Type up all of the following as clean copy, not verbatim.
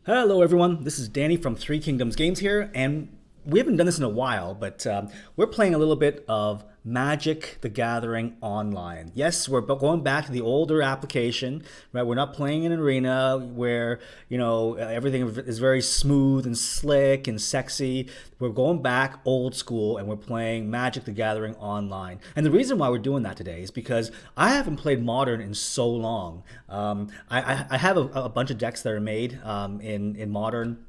Hello everyone, this is Danny from Three Kingdoms Games here, and we haven't done this in a while, but we're playing a little bit of Magic the Gathering Online. Yes, we're going back to the older application, right? We're not playing in an arena where, everything is very smooth and slick and sexy. We're going back old school and we're playing Magic the Gathering Online. And the reason why we're doing that today is because I haven't played Modern in so long. I have a bunch of decks that are made in Modern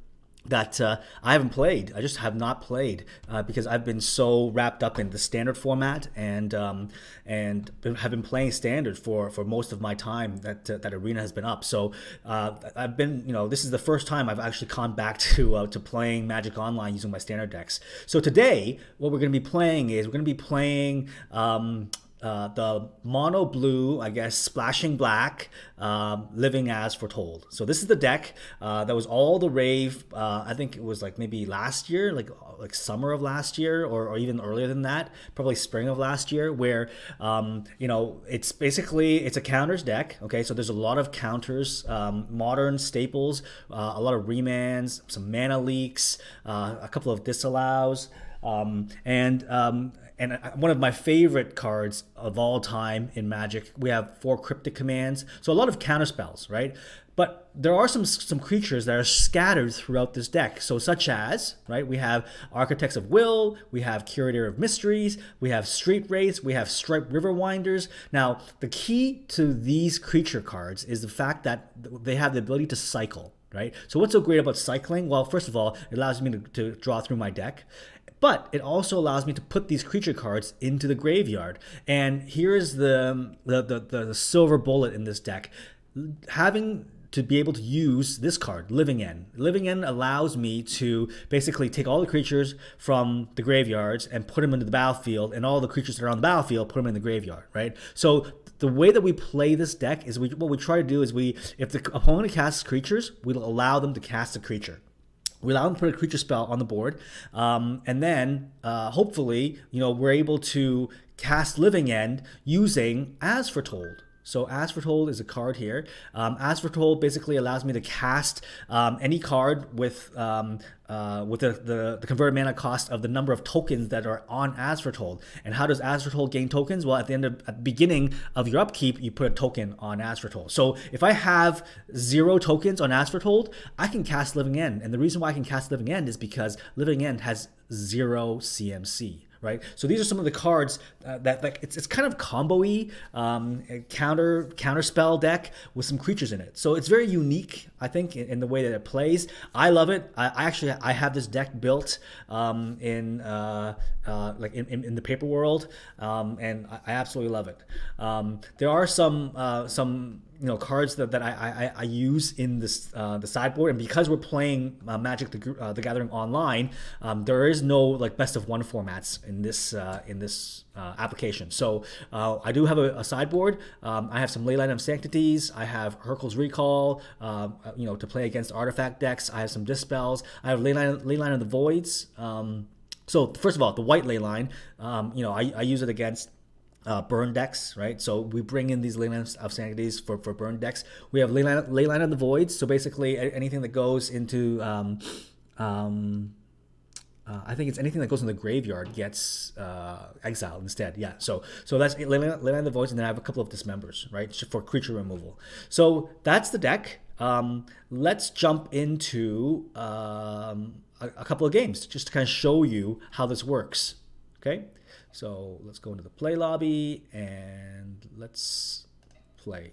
that I haven't played. I just have not played because I've been so wrapped up in the standard format and have been playing standard for most of my time that arena has been up. So I've been, this is the first time I've actually gone back to playing Magic Online using my standard decks. So today, what we're going to be playing is we're going to be playing. The mono blue, I guess, splashing black, living as foretold. So this is the deck that was all the rave. I think it was like maybe last year, like summer of last year, or even earlier than that, probably spring of last year. Where it's basically it's a counters deck. Okay, so there's a lot of counters, modern staples, a lot of remands, some mana leaks, a couple of disallows, and one of my favorite cards of all time in Magic, we have 4 cryptic commands. So a lot of counter spells, right? But there are some creatures that are scattered throughout this deck. So such as, right, we have Architects of Will, we have Curator of Mysteries, we have Street Wraiths, we have Striped Riverwinders. Now, the key to these creature cards is the fact that they have the ability to cycle. Right? So what's so great about cycling? Well, first of all, it allows me to draw through my deck. But it also allows me to put these creature cards into the graveyard. And here's the silver bullet in this deck. Having to be able to use this card, Living End. Living End allows me to basically take all the creatures from the graveyards and put them into the battlefield, and all the creatures that are on the battlefield, put them in the graveyard, right? So the way that we play this deck is what we try to do is if the opponent casts creatures, we'll allow them to cast a creature. We allow them to put a creature spell on the board, and then hopefully, we're able to cast Living End using As Foretold. So As Foretold is a card here. As Foretold basically allows me to cast any card with the converted mana cost of the number of tokens that are on As Foretold. And how does As Foretold gain tokens? Well, at the beginning of your upkeep, you put a token on As Foretold. So if I have 0 tokens on As Foretold, I can cast Living End. And the reason why I can cast Living End is because Living End has 0 CMC. Right, so these are some of the cards that like it's kind of combo-y counter spell deck with some creatures in it. So it's very unique, I think, in the way that it plays. I love it. I have this deck built in the paper world, and I absolutely love it. There are some cards that I use in this the sideboard, and because we're playing Magic the Gathering Online, there is no like best of one formats in this application. So I do have a sideboard. I have some Leyline of Sanctities. I have Hurkyl's Recall, to play against artifact decks. I have some Dispels. I have Leyline of the Voids. So first of all, the white Leyline, I use it against burn decks, right? So we bring in these Leyline of Sanctities for burn decks. We have Leyline of the Voids. So basically anything that goes into I think it's anything that goes in the graveyard gets exiled instead. Yeah, so that's Leyline of the Voids, and then I have a couple of Dismembers, right, for creature removal. So that's the deck. Let's jump into a couple of games just to kind of show you how this works. Okay, so let's go into the play lobby and let's play.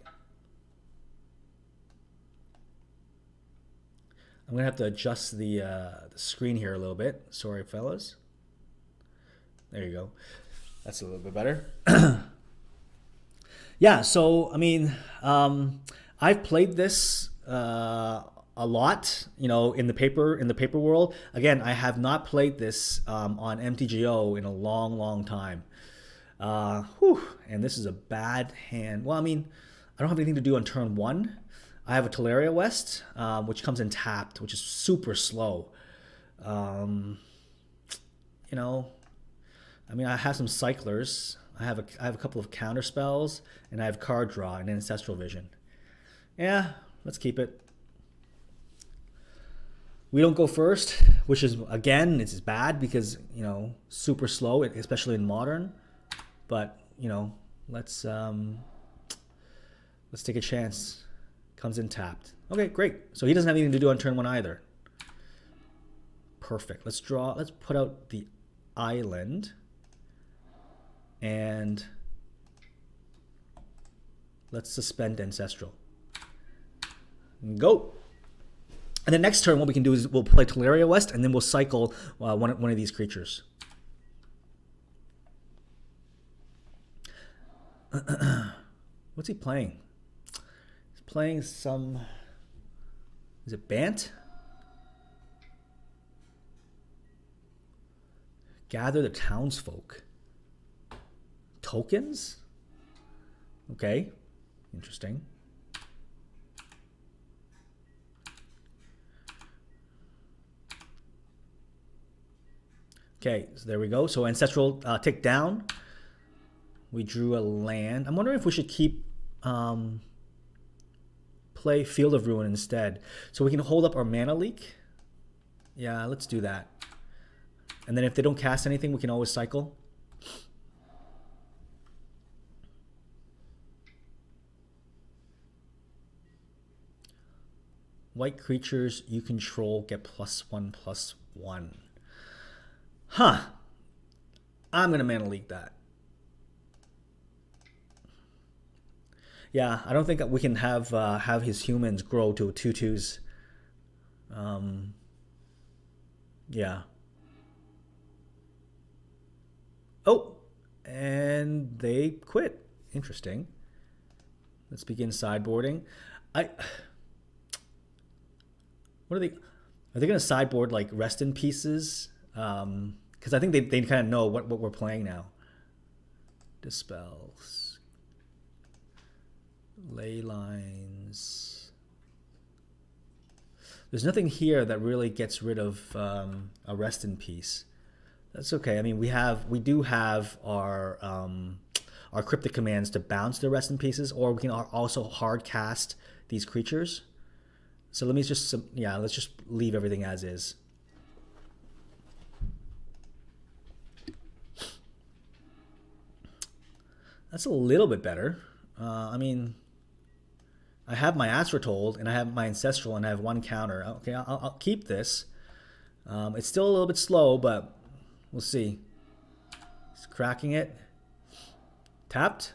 I'm gonna have to adjust the screen here a little bit. Sorry, fellas. There you go. That's a little bit better. Yeah. So I mean, I've played this a lot. In the paper world. Again, I have not played this on MTGO in a long time. And this is a bad hand. Well, I mean, I don't have anything to do on turn 1. I have a Teleria West, which comes in tapped, which is super slow. I mean, I have some cyclers. I have a couple of counter spells, and I have card draw and ancestral vision. Yeah, let's keep it. We don't go first, which is, again, it's bad because, you know, super slow, especially in modern. But, you know, let's take a chance. Comes in tapped. Okay, great. So he doesn't have anything to do on turn 1 either. Perfect. Let's draw. Let's put out the island. And let's suspend Ancestral. Go. And then next turn, what we can do is we'll play Teleria West, and then we'll cycle one of these creatures. What's he playing? He's playing some... Is it Bant? Gather the townsfolk. Tokens? Okay. Interesting. Okay, so there we go. So Ancestral tick down. We drew a land. I'm wondering if we should keep play Field of Ruin instead. So we can hold up our mana leak. Yeah, let's do that. And then if they don't cast anything, we can always cycle. White creatures you control get +1/+1. Huh. I'm going to mana leak that. Yeah, I don't think we can have his humans grow to 2/2s. Yeah. Oh, and they quit. Interesting. Let's begin sideboarding. What are they? Are they going to sideboard like Rest in Pieces? Because I think they kind of know what we're playing now. Dispels. Ley lines. There's nothing here that really gets rid of a Rest in Peace. That's okay. I mean, we do have our cryptic commands to bounce the Rest in Pieces, or we can also hard cast these creatures. So let me just, yeah, let's just leave everything as is. That's a little bit better. I mean, I have my Astrotold, and I have my Ancestral, and I have 1 counter. Okay, I'll keep this. It's still a little bit slow, but we'll see. He's cracking it. Tapped?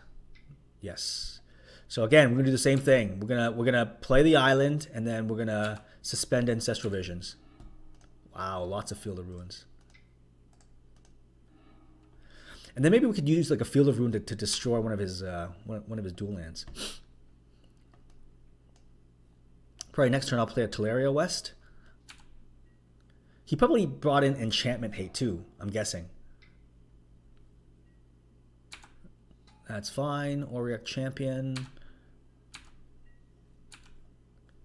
Yes. So again, we're gonna do the same thing. We're gonna play the island, and then we're gonna suspend Ancestral Visions. Wow, lots of Field of Ruins. And then maybe we could use like a Field of Ruin to destroy one of his dual lands. Probably next turn I'll play a Teleria West. He probably brought in Enchantment Hate too, I'm guessing. That's fine. Auric Champion.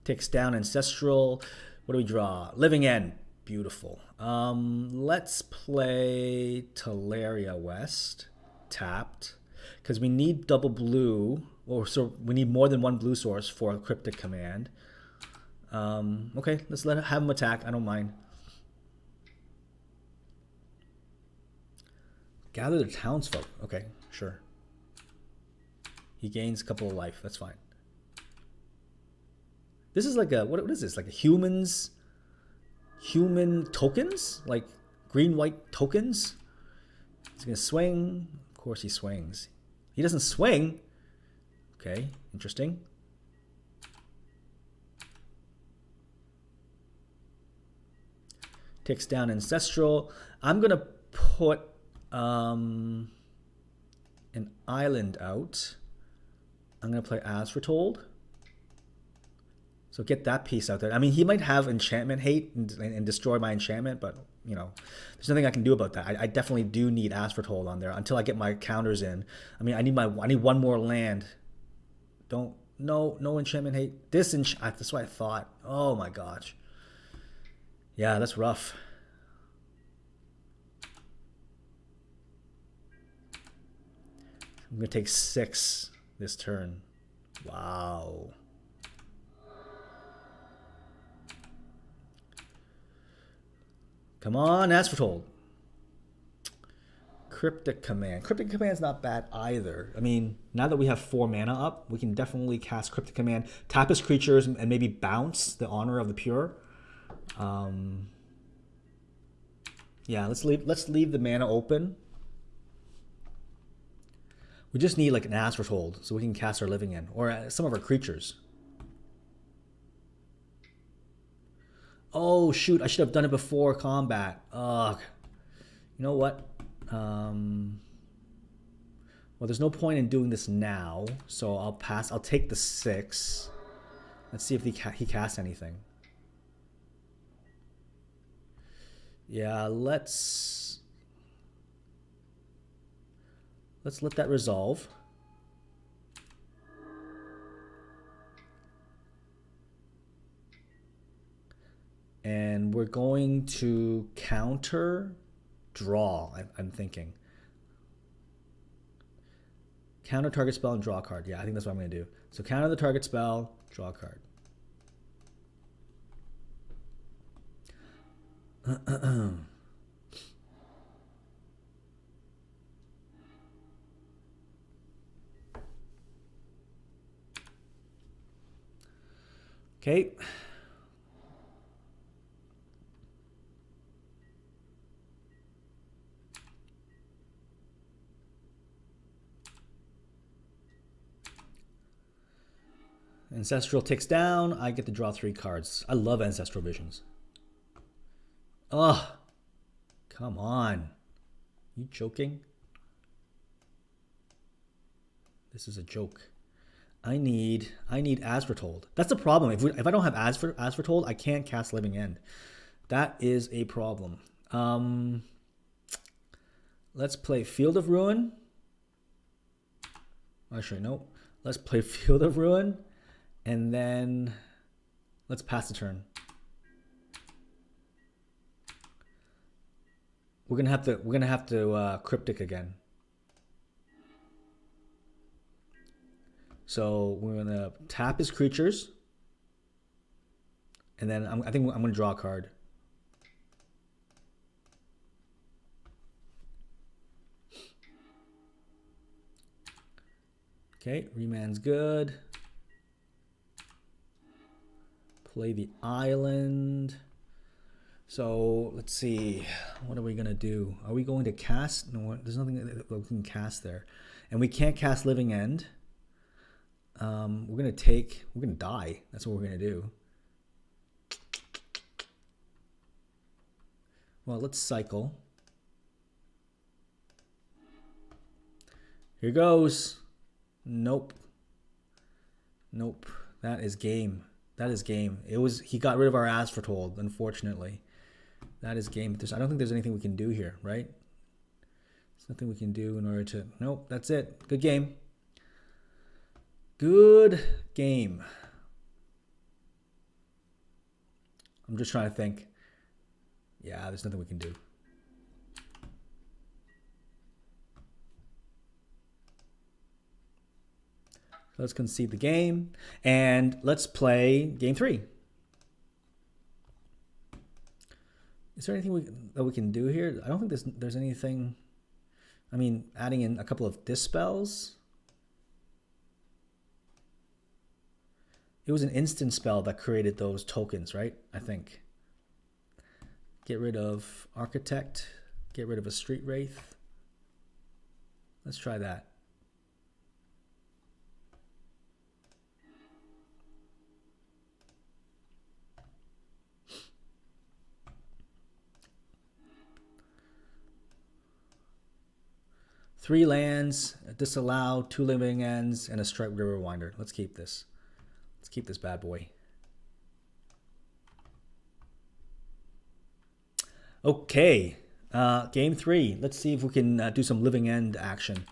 Takes down Ancestral. What do we draw? Living End. Beautiful. Let's play Teleria West. Tapped. Because we need double blue. Or so we need more than 1 blue source for a cryptic command. Okay, let's have him attack. I don't mind. Gather the townsfolk. Okay, sure. He gains a couple of life. That's fine. This is like a, what is this? Like a human tokens? Like green-white tokens? He's going to swing. Of course he swings. He doesn't swing. Okay, interesting. Takes down Ancestral. I'm going to put an island out. I'm going to play Astrotold. So get that piece out there. I mean, he might have Enchantment Hate and destroy my enchantment, but, you know, there's nothing I can do about that. I definitely do need Astrotold on there until I get my counters in. I mean, I need 1 more land. No Enchantment Hate. That's what I thought. Oh my gosh. Yeah, that's rough. I'm going to take 6 this turn. Wow. Come on, as foretold. Cryptic Command. Cryptic Command's not bad either. I mean, now that we have 4 mana up, we can definitely cast Cryptic Command, tap his creatures, and maybe bounce the Honor of the Pure. Yeah, let's leave the mana open. We just need like an As Foretold so we can cast our Living End or some of our creatures. Oh shoot! I should have done it before combat. Ugh. You know what? Well, there's no point in doing this now, so I'll pass. I'll take the 6. Let's see if he casts anything. Yeah, let's let that resolve. And we're going to counter draw, I'm thinking. Counter target spell and draw a card. Yeah, I think that's what I'm going to do. So counter the target spell, draw a card. Okay. Ancestral ticks down. I get to draw 3 cards. I love Ancestral Visions. Ugh. Come on. You joking? This is a joke. I need As Foretold. That's the problem. If I don't have As Foretold, I can't cast Living End. That is a problem. Let's play Field of Ruin. Actually, no. Let's play Field of Ruin. And then let's pass the turn. We're gonna have to Cryptic again. So we're gonna tap his creatures, and then I think I'm gonna draw a card. Okay, Remand's good. Play the island. So let's see, what are we gonna do? Are we going to cast? No, there's nothing that we can cast there, and we can't cast Living End. We're gonna die. That's what we're gonna do. Well, let's cycle. Here goes. Nope. Nope. That is game. That is game. He got rid of our As Foretold, unfortunately. That is game. I don't think there's anything we can do here, right? There's nothing we can do in order to... Nope, that's it. Good game. Good game. I'm just trying to think. Yeah, there's nothing we can do. Let's concede the game. And let's play game 3. Is there anything that we can do here? I don't think there's anything. I mean, adding in a couple of dispels. It was an instant spell that created those tokens, right? I think. Get rid of Architect. Get rid of a Street Wraith. Let's try that. Three lands, disallow, 2 Living Ends, and a Striped River Winder. Let's keep this. Let's keep this bad boy. Okay, game 3. Let's see if we can do some Living End action.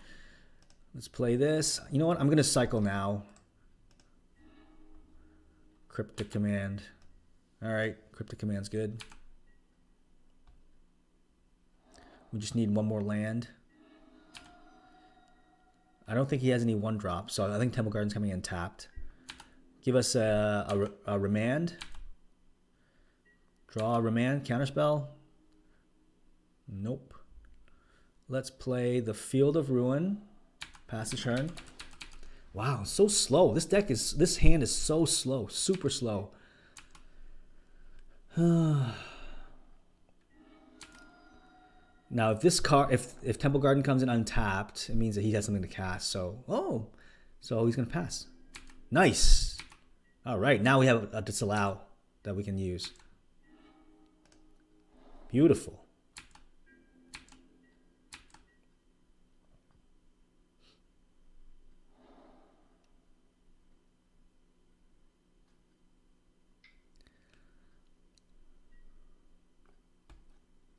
Let's play this. You know what? I'm going to cycle now. Cryptic Command. All right, Cryptic Command's good. We just need one more land. I don't think he has any 1-drop, so I think Temple Garden's coming in tapped. Give us a Remand. Draw a Remand, counterspell. Nope. Let's play the Field of Ruin. Pass the turn. Wow, so slow. This hand is so slow, super slow. Now, if this card, if Temple Garden comes in untapped, it means that he has something to cast. So he's gonna pass. Nice. All right, now we have a disallow that we can use. Beautiful.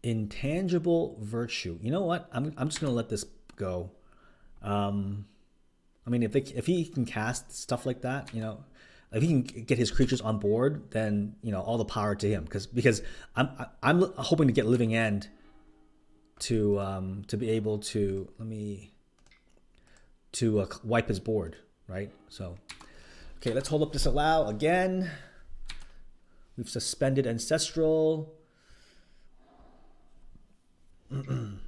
Intangible virtue. You know what? I'm just gonna let this go. I mean, if he can cast stuff like that, you know, if he can get his creatures on board, then you know all the power to him. Because I'm hoping to get Living End to be able to wipe his board, right? So okay, let's hold up disallow again. We've suspended Ancestral. Come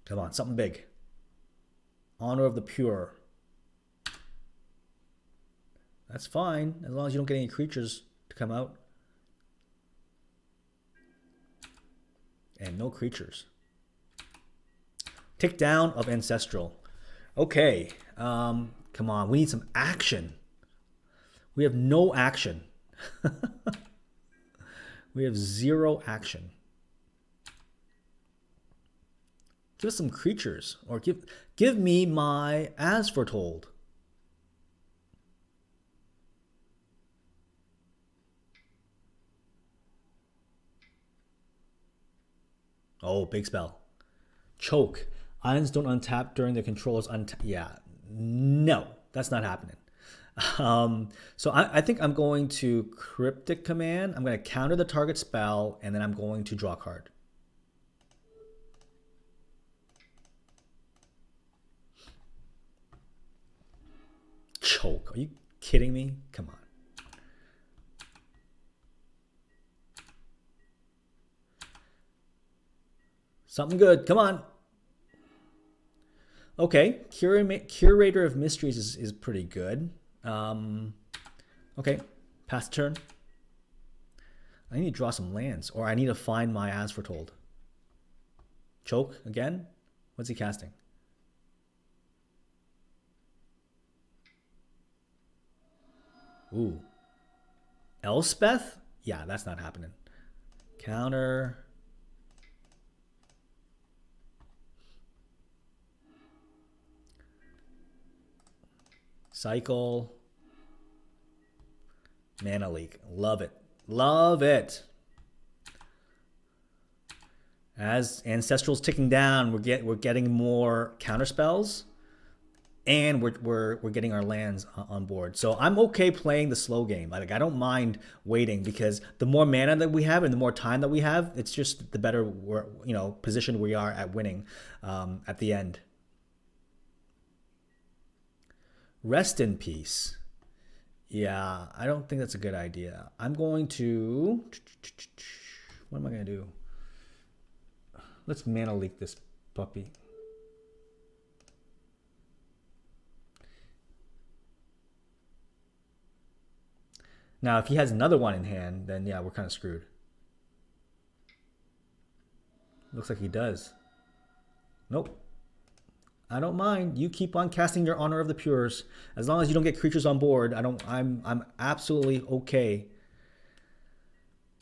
on, something big. Honor of the Pure. That's fine, as long as you don't get any creatures to come out. And no creatures. Tick down of Ancestral. Okay, come on, we need some action. We have no action. We have 0 action. Give us some creatures, or give me my As Foretold. Oh, big spell. Choke. Islands don't untap during the controller's untap. Yeah, no, that's not happening. So I think I'm going to Cryptic Command. I'm going to counter the target spell, and then I'm going to draw a card. Choke. Are you kidding me? Come on. Something good. Come on. Okay. Curator of Mysteries is pretty good. Okay. Pass turn. I need to draw some lands, or I need to find my As Foretold. Choke again? What's he casting? Ooh. Elspeth? Yeah, that's not happening. Counter. Cycle. Mana Leak. Love it. Love it. As Ancestral's ticking down, we're getting more counter spells, and we're getting our lands on board. So I'm okay playing the slow game. Like, I don't mind waiting, because the more mana that we have and the more time that we have, it's just the better position we are at winning at the end. Rest in peace. Yeah, I don't think that's a good idea. I'm going to... What am I going to do? Let's Mana Leak this puppy. Now, if he has another one in hand, then yeah, we're kind of screwed. Looks like he does. Nope. I don't mind. You keep on casting your Honor of the Pures. As long as you don't get creatures on board, I'm absolutely okay.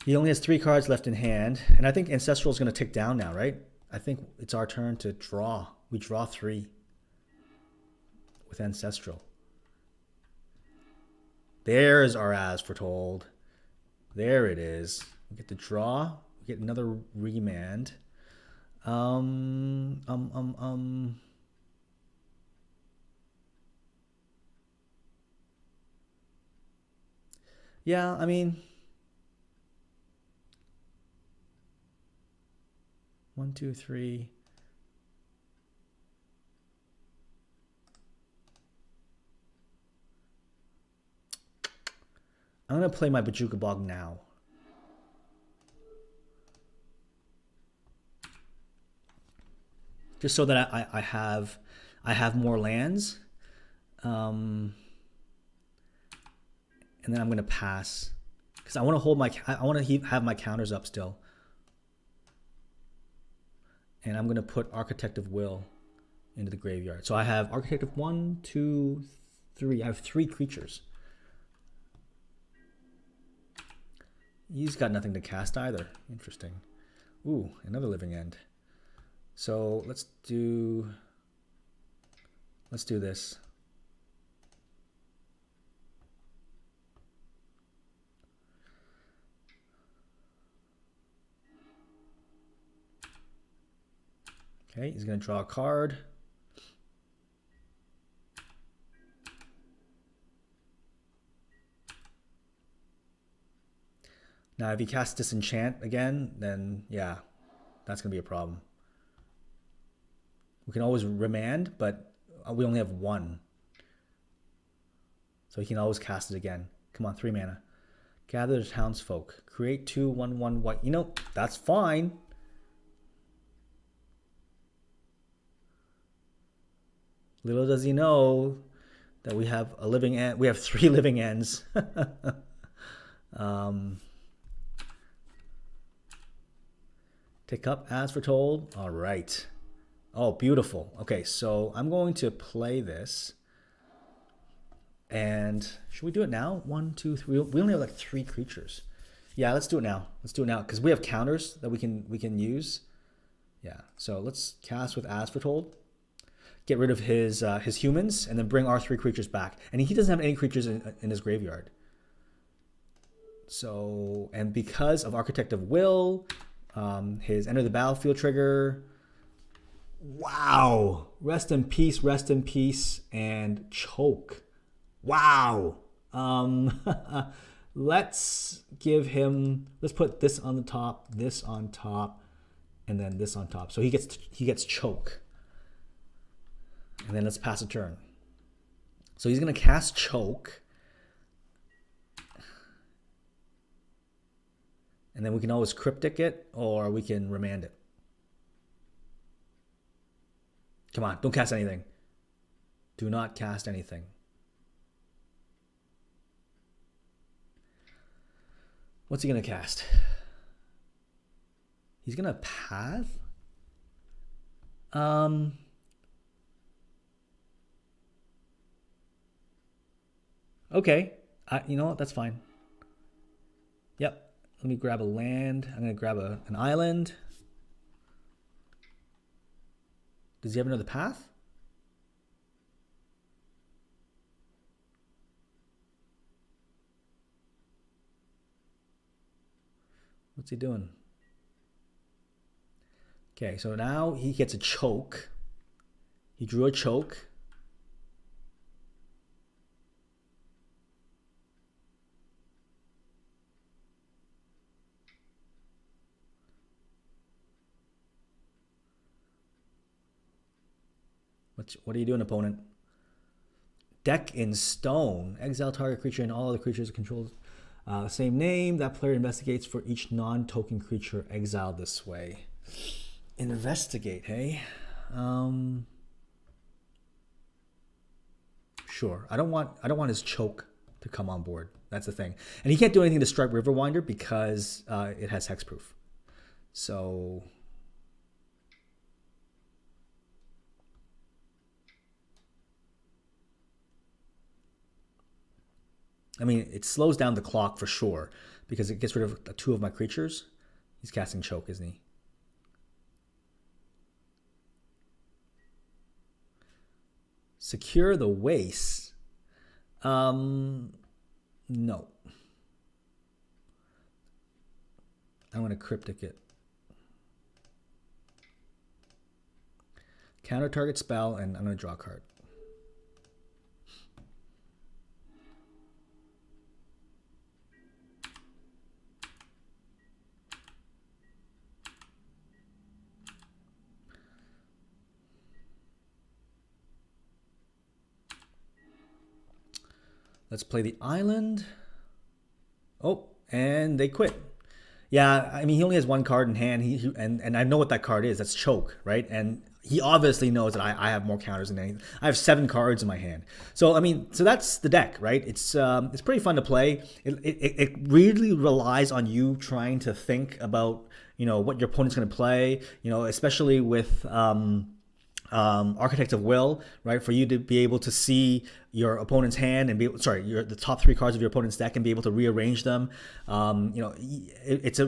He only has 3 cards left in hand, and I think Ancestral is going to tick down now, right? I think it's our turn to draw. We draw 3 with Ancestral. There's our As Foretold. There it is. We get to draw. We get another remand. Yeah, I mean, 1, 2, 3. I'm gonna play my Bajuka Bog now. just so that I have more lands. And then I'm gonna pass because I want to hold my have my counters up still. And I'm gonna put Architect of Will into the graveyard. So I have Architect of 1, 2, 3. I have 3 creatures. He's got nothing to cast either. Interesting. Ooh, another Living End. So let's do this. Okay, he's going to draw a card. Now, if he casts Disenchant again, then yeah, that's going to be a problem. We can always remand, but we only have 1. So he can always cast it again. Come on, 3 mana. Gather the townsfolk. Create 2, 1/1 white. You know, that's fine. Little does he know that we have a living end. We have 3 living ends. Take up as foretold. All right. Oh, beautiful. Okay, so I'm going to play this. And should we do it now? 1, 2, 3. We only have like 3 creatures. Yeah, let's do it now. Let's do it now because we have counters that we can use. Yeah. So let's cast with as foretold. Get rid of his humans, and then bring our 3 creatures back. And he doesn't have any creatures in his graveyard. So, and because of Architect of Will, his Enter the Battlefield trigger. Wow! Rest in peace, and choke. Wow! Let's give him. Let's put this on the top, this on top, and then this on top. So he gets choke. And then let's pass a turn. So he's going to cast Choke. And then we can always Cryptic it, or we can remand it. Come on, don't cast anything. Do not cast anything. What's he going to cast? He's going to Path? Okay, you know what? That's fine. Yep. Let me grab a land. I'm going to grab an island. Does he have another path? What's he doing? Okay, so now he gets a choke. He drew a choke. What are you doing, opponent? Deck in Stone. Exile target creature and all other creatures controlled. Same name. That player investigates for each non-token creature exiled this way. Investigate, hey? Sure. I don't want his choke to come on board. That's the thing. And he can't do anything to strike Riverwinder because it has hexproof. So I mean, it slows down the clock for sure because it gets rid of 2 of my creatures. He's casting Choke, isn't he? Secure the Waste. No. I'm going to Cryptic it. Counter target spell, and I'm going to draw a card. Let's play the island. Oh, and they quit. Yeah, I mean, he only has 1 card in hand. And I know what that card is. That's Choke, right? And he obviously knows that I have more counters than anything. I have 7 cards in my hand. So I mean, so that's the deck, right? It's pretty fun to play. It really relies on you trying to think about, you know, what your opponent's going to play. You know, especially with Architect of Will, right? For you to be able to see your opponent's hand and the top 3 cards of your opponent's deck and be able to rearrange them. You know, it's a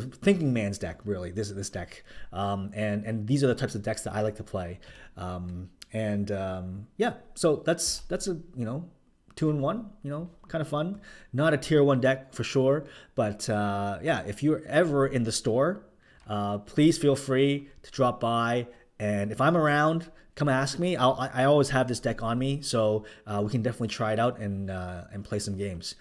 thinking man's deck, really. This deck, and these are the types of decks that I like to play. Yeah, so that's a, you know, 2-in-1, you know, kind of fun. Not a tier 1 deck for sure, but yeah, if you're ever in the store, please feel free to drop by. And if I'm around, come ask me. I always have this deck on me, so we can definitely try it out and play some games.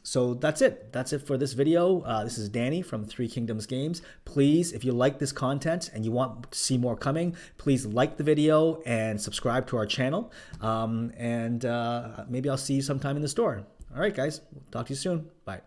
So that's it. That's it for this video. This is Danny from Three Kingdoms Games. Please, if you like this content and you want to see more coming, please like the video and subscribe to our channel. Maybe I'll see you sometime in the store. All right, guys. Talk to you soon. Bye.